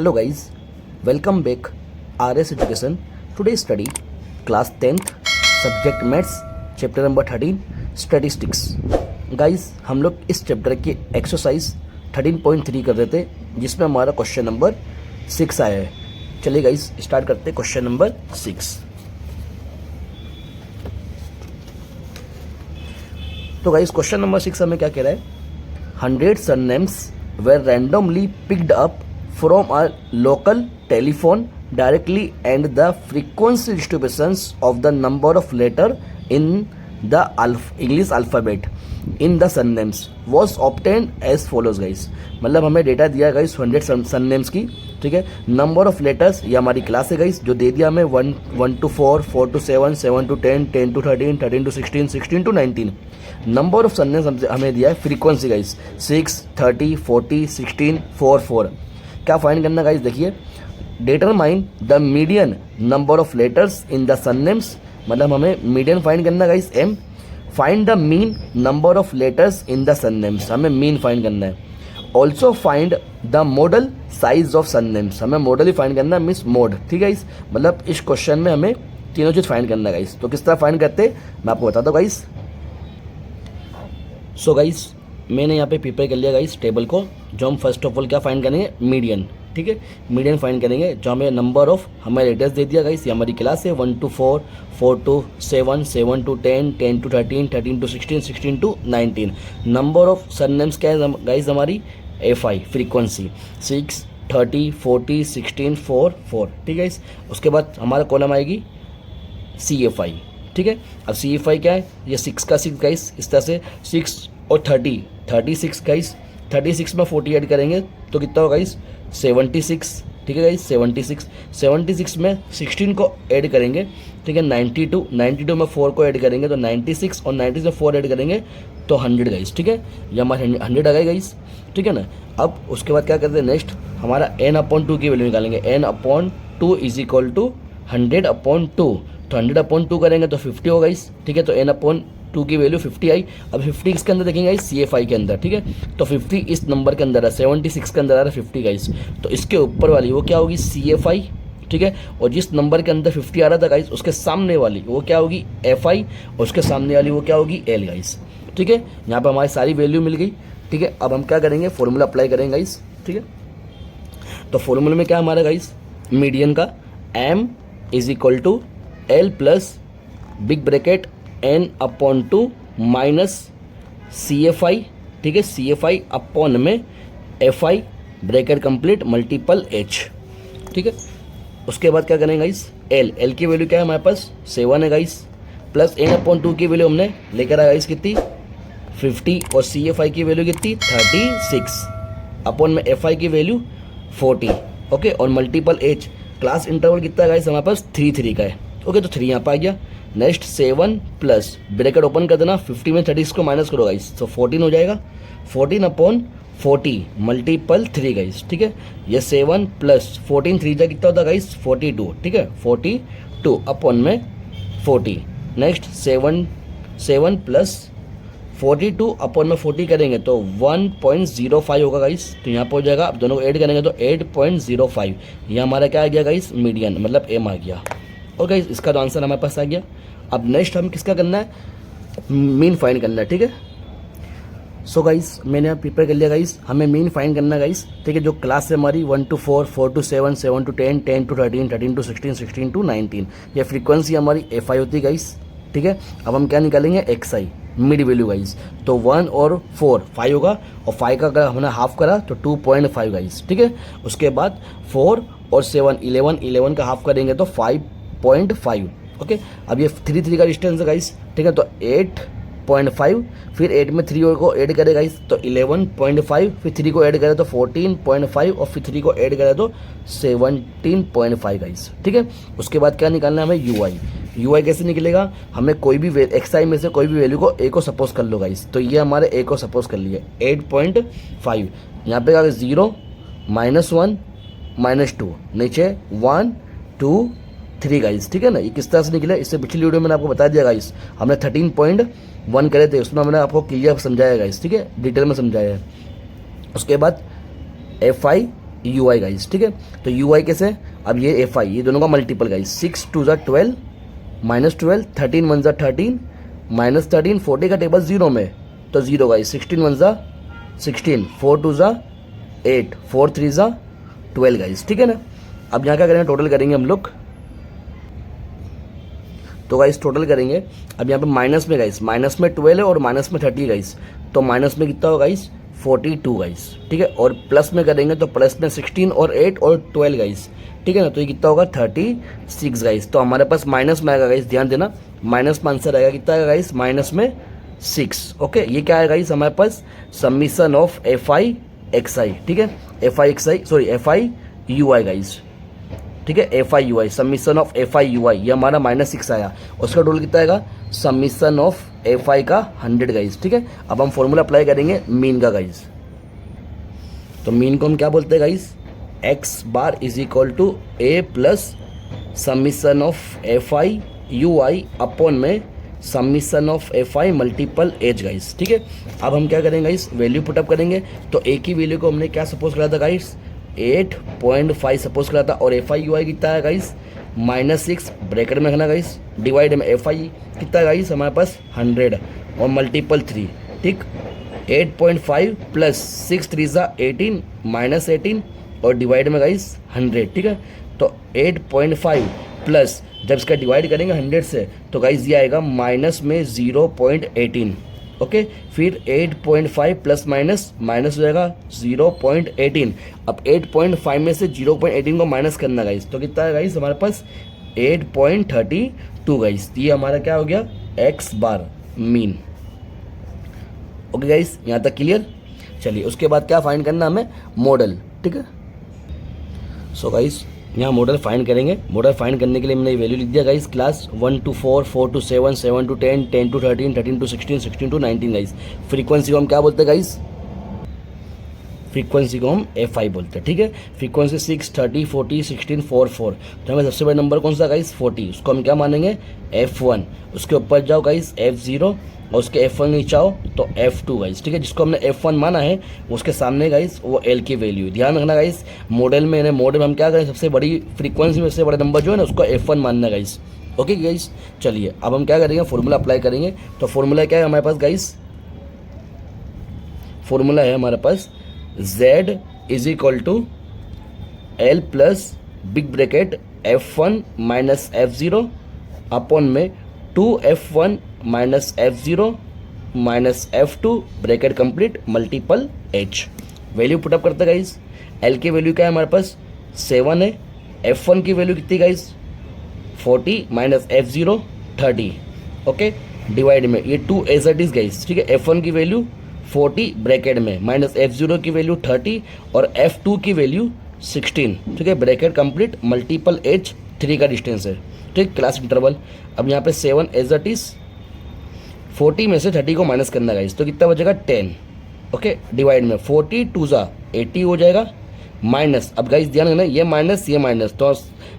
Hello guys, welcome back RS Education. Today study class 10th subject maths chapter number 13 statistics. Guys हम लोग इस chapter की exercise 13.3 कर रहे थे जिसमें हमारा क्वेश्चन नंबर 6 आया है. चलिए गाइस स्टार्ट करते हैं क्वेश्चन नंबर 6. तो गाइस क्वेश्चन नंबर 6 हमें क्या कह रहा है? 100 surnames were randomly picked up from a local telephone directly and the frequency distributions of the number of letters in the English alphabet in the surnames was obtained as follows guys. मतलब हमें data दिया है guys 100 surnames की, ठीक है. Number of letters ये हमारी class है गाइस, जो दे दिया हमें 1 to 4, 4 to 7, 7 to 10, 10 to 13, 13 to 16, 16 to 19. Number of surnames हमें दिया है फ्रीक्वेंसी गाइस 6, 30, 40, 16, 4, 4. क्या फाइंड करना गाइस? देखिए, determine the median number of letters in the surnames, मतलब हमें मीडियन फाइंड करना गाइस एम. Find the mean number of letters in the surnames, हमें मीन फाइंड करना है. Also find the modal size of surnames, हमें modal ही find करना है, मीन्स मोड, ठीक है गाइस. मतलब इस क्वेश्चन में हमें तीनों चीज फाइंड करना है गाइस. तो किस तरह फाइंड करते हैं मैं आपको बताता हूँ गाइस. सो गाइस मैंने यहाँ पे प्रिपेयर कर लिया गाइस टेबल को, जो हम फर्स्ट ऑफ ऑल क्या फाइंड करेंगे? मीडियन, ठीक है. मीडियन फाइंड करेंगे, जो हमें नंबर ऑफ हमें लेटर्स दे दिया गाइस. ये हमारी क्लास है 1 to 4, 4 to 7, 7 to 10, 10 to 13, 13 to 16, 16 to 19. Number of surnames क्या है गाइस? हमारी FI फ्रीक्वेंसी 6, 30, 40, 16, 4, 4, ठीक है. उसके बाद हमारा कॉलम आएगी CFI, ठीक है. अब CFI क्या है? ये 6 का 6 गाइस, इस तरह से 6 और 30, 36 गाइस. 36 में 40 ऐड करेंगे तो कितना होगा गाइस? 76, ठीक है गाइस. 76 में 16 को ऐड करेंगे, ठीक है. 92 में 4 को ऐड करेंगे तो 96, और 96 में 4 ऐड करेंगे तो 100 गाइस, ठीक है. ये हमारे 100 आ गए गाइस, ठीक है ना. अब उसके बाद क्या करते हैं? नेक्स्ट हमारा n/2 की वैल्यू निकालेंगे. n/2 इज इक्वल टू 100/2, तो 100/2 करेंगे तो 50 होगा गाइस, ठीक है. तो n/2 की वैल्यू 50 आई. अब 50 किसके अंदर देखेंगे गाइस? CFI के अंदर, ठीक है. तो 50 इस नंबर के अंदर है, 76 के अंदर आ रहा है 50 गाइस. तो इसके ऊपर वाली वो क्या होगी? CFI, ठीक है. और जिस नंबर के अंदर 50 आ रहा था गाइस, उसके सामने वाली वो क्या होगी? FI, और उसके सामने वाली वो क्या होगी? L गाइस, ठीक है. यहाँ पर हमारी सारी वैल्यू मिल गई, ठीक है. अब हम क्या करेंगे? फॉर्मूला अप्लाई करेंगे गाइस, ठीक है. तो फॉर्मूले में क्या हमारा गाइस? मीडियन का M is equal to L plus big bracket n/2 minus CFI, ठीक है. CFI अपॉन में FI bracket complete multiple H, ठीक है. उसके बाद क्या करेंगे गाइस? L की वैल्यू क्या है हमारे पास? 7 है गाइस, प्लस n/2 की वैल्यू हमने लेकर आया गाइस कितनी? 50, और CFI की वैल्यू कितनी? 36, अपॉन में FI की वैल्यू 40, ओके. और मल्टीपल H. क्लास इंटरवल कितना है गाइस हमारे पास? 3 का है, ओके. तो 3 यहाँ पर आ गया. नेक्स्ट 7 प्लस ब्रैकेट ओपन कर देना, 50 में 36 को माइनस करो गाइस, तो 14 हो जाएगा. 14/40 मल्टीपल 3 गाइस, ठीक है. ये 7 प्लस 14 3 जा कितना होता है गाइस? 42, ठीक है. 42 अपॉन में 40. नेक्स्ट 7 प्लस 42 अपॉन में 40 करेंगे तो 1.05 होगा गाइस. तो यहाँ पर हो जाएगा. अब दोनों को ऐड करेंगे तो 8.05. यह हमारा क्या आ गया गाइस? मीडियन, मतलब M आ गया. और गाइस इसका तो आंसर हमारे पास आ गया. अब नेक्स्ट हम किसका करना है? मीन फाइंड करना है, ठीक है. सो गाइस मैंने यहाँ प्रिपेयर कर लिया गाइस, हमें मीन फाइंड करना है गाइस, ठीक है. जो क्लास है हमारी 1 to 4, 4 to 7, 7 to 10, 10 to 13, 13 to 16, 16 to 19. ये फ्रीक्वेंसी हमारी FI होती है गाइस, ठीक है. अब हम क्या निकालेंगे? XI mid value guys. तो 1 और 4 5 होगा, और 5 का अगर हमने हाफ करा तो 2.5 गाइस, ठीक है. उसके बाद 4 और 7 11 का हाफ करेंगे तो 5.5, ओके. अब ये 3 का डिस्टेंस है गाइस, ठीक है. तो 8.5, फिर 8 में 3 को ऐड करे गाइस तो 11.5, फिर 3 को ऐड करे तो 14.5, और फिर 3 को ऐड करे तो 17.5 गाइस, ठीक है. उसके बाद क्या निकालना है हमें? UI कैसे निकलेगा? हमें कोई भी XI में से कोई भी वैल्यू को A को सपोज कर लो गाइस. तो ये हमारे A को सपोज कर लिए 8.5. यहाँ पे 0 -1 -2, नीचे 1 2 3 गाइस, ठीक है ना. ये किस तरह से निकले? इससे पिछली वीडियो में मैंने आपको बता दिया गाइस. हमने 13.1 करे थे, उसमें मैंने आपको क्लियर समझाया गाइस, ठीक है, डिटेल में समझाया है. उसके बाद FI यू आई गाइस, ठीक है। तो यू आई कैसे, अब ये एफ आई, ये दोनों का मल्टीपल गाइस, 6 2 ज़ा 12 -12, 13 1 ज़ा 13 -13, 40 का टेबल जीरो में तो जीरो गाइस, 16 1 ज़ा 16, 4 2 ज़ा 8, 4 3 ज़ा 12 गाइस, ठीक है ना। अब यहाँ क्या करेंगे, टोटल करेंगे हम लोग, तो गाइस टोटल करेंगे। अब यहाँ पे माइनस में गाइस, माइनस में 12 है और माइनस में 30 गाइस, तो माइनस में कितना होगा गाइस, 42 गाइस, ठीक है। और प्लस में करेंगे तो प्लस में 16 और 8 और 12 गाइस, ठीक है ना। तो ये कितना होगा 36 गाइस। तो हमारे पास माइनस में आएगा गाइस, ध्यान देना, माइनस में आंसर आएगा कितना आएगा गाइस, माइनस में 6। ओके, ये क्या है गाइस हमारे पास, summation of F I X I, ठीक है, F I X I, sorry F I U I guys, ठीक है, F I U I, summation of F I U I, ये हमारा -6 आया। उसका टोटल कितना आएगा, समीशन ऑफ एफ आई का 100 गाइस, ठीक है। अब हम फॉर्मूला अप्लाई करेंगे मीन का गाइस। तो मीन को हम क्या बोलते हैं guys, X bar is equal to A plus summation of F I U I upon में summation of F I multiple H guys, ठीक है। अब हम क्या करेंगे गाइस, वैल्यू पुटअप करेंगे। तो ए की वैल्यू को हमने क्या सपोज करा था गाइस, 8.5 सपोज करा था, और एफ आई यू आई कितना है गाइस, -6 ब्रैकेट में रखना गाइस, डिवाइड में एफ आई कितना है गाइस हमारे पास 100 और मल्टीपल 3, ठीक, 8.5 प्लस 6 3 ज़ा 18 -18 और डिवाइड में गाइस 100, ठीक है। तो 8.5 प्लस, जब इसका डिवाइड करेंगे 100 से तो गाइस ये आएगा माइनस में 0.18, ओके। फिर 8.5 प्लस माइनस माइनस हो जाएगा 0.18। अब 8.5 में से 0.18 को माइनस करना गाइस, तो कितना है गाइस हमारे पास 8.32 गाइस। ये हमारा क्या हो गया, एक्स बार मीन। ओके गाइस, यहाँ तक क्लियर। चलिए उसके बाद क्या फाइंड करना हमें, मॉडल, ठीक है। सो गाइस यहाँ मॉडल फाइंड करेंगे। मॉडल फाइंड करने के लिए मैंने वैल्यू लिख दिया guys, class 1 to 4, 4 to 7, 7 to 10, 10 to 13, 13 to 16, 16 to 19 guys. Frequency को हम क्या बोलते हैं गाइस, फ्रीक्वेंसी को हम एफ आई बोलते हैं, ठीक है। फ्रीक्वेंसी 6, 30, 40, 16, 4, 4। तो हमें सबसे बड़ा नंबर कौन सा गाइस, 40, उसको हम क्या मानेंगे F1। उसके ऊपर जाओ गाइस F0 और उसके F1 नीचे आओ तो F2 गाइस, ठीक है। जिसको हमने F1 माना है उसके सामने गाइस वो L की वैल्यू, ध्यान रखना गाइस। मॉडल में हम क्या करें, सबसे बड़ी फ्रीक्वेंसी में सबसे बड़ा नंबर जो है ना उसको F1 मानना है गाइस, ओके गाइस। चलिए अब हम क्या करेंगे, फॉर्मूला अप्लाई करेंगे। तो फॉर्मूला क्या है हमारे पास गाइस, फॉर्मूला है हमारे पास Z is equal to L plus big bracket F1 minus F0 upon में 2F1 minus F0 minus F2 bracket complete multiple H। Value put up करते गाइस। L की वैल्यू क्या है हमारे पास 7 है, F1 की वैल्यू कितनी guys 40 minus F0 30, okay. Divide में ये 2 एज इट इज गाइस, ठीक है। F1 की वैल्यू 40 ब्रैकेट में माइनस F0 की वैल्यू 30 और F2 की वैल्यू 16, ठीक है। ब्रैकेट कंप्लीट मल्टीपल H 3 का डिस्टेंस है, ठीक, क्लास इंटरवल। अब यहाँ पे 7 एज इट इज 40 में से 30 को माइनस करना गाइस, तो कितना बचेगा 10, ओके। डिवाइड में 40 2 ज़ा 80 हो जाएगा, माइनस। अब गाइस ध्यान रखना ये माइनस तो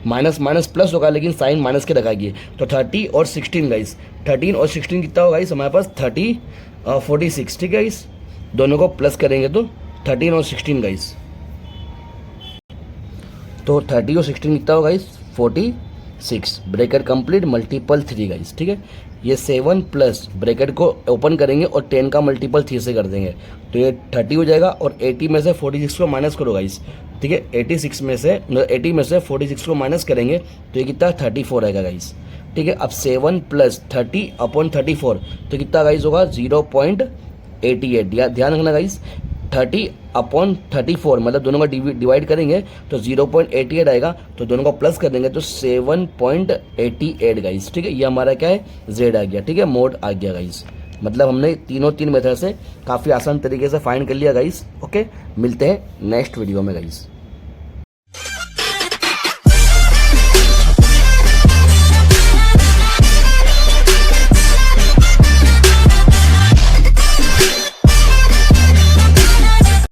माइनस माइनस प्लस होगा, लेकिन साइन माइनस के रखाइए। तो 30 और 16 गाइस, 13 और 16 कितना होगा गाइस हमारे पास 46, ठीक है गाइस। दोनों को प्लस करेंगे तो 13 और 16 गाइस, तो 30 और 16 कितना होगा guys 46, bracket complete multiple 3 guys, ठीक है। ये 7 प्लस ब्रैकेट को ओपन करेंगे और 10 का मल्टीपल 3 से कर देंगे, तो ये 30 हो जाएगा। और 80 में से 46 को माइनस करो गाइस, ठीक है। 80 में से 46 को माइनस करेंगे तो ये कितना 34 आएगा गाइस, ठीक है। अब 7 प्लस 30 अपॉन 34 तो कितना गाइस होगा 0.88। ध्यान रखना गाइस, 30 अपॉन 34 मतलब दोनों का डिवाइड करेंगे तो 0.88 आएगा, तो दोनों को प्लस कर देंगे तो 7.88 गाइस, ठीक है। ये हमारा क्या है Z आ गया, ठीक है, मोड आ गया गाइस। मतलब हमने तीन मेथड से काफ़ी आसान तरीके से फाइंड कर लिया गाइस, ओके। मिलते हैं नेक्स्ट वीडियो में गाइस।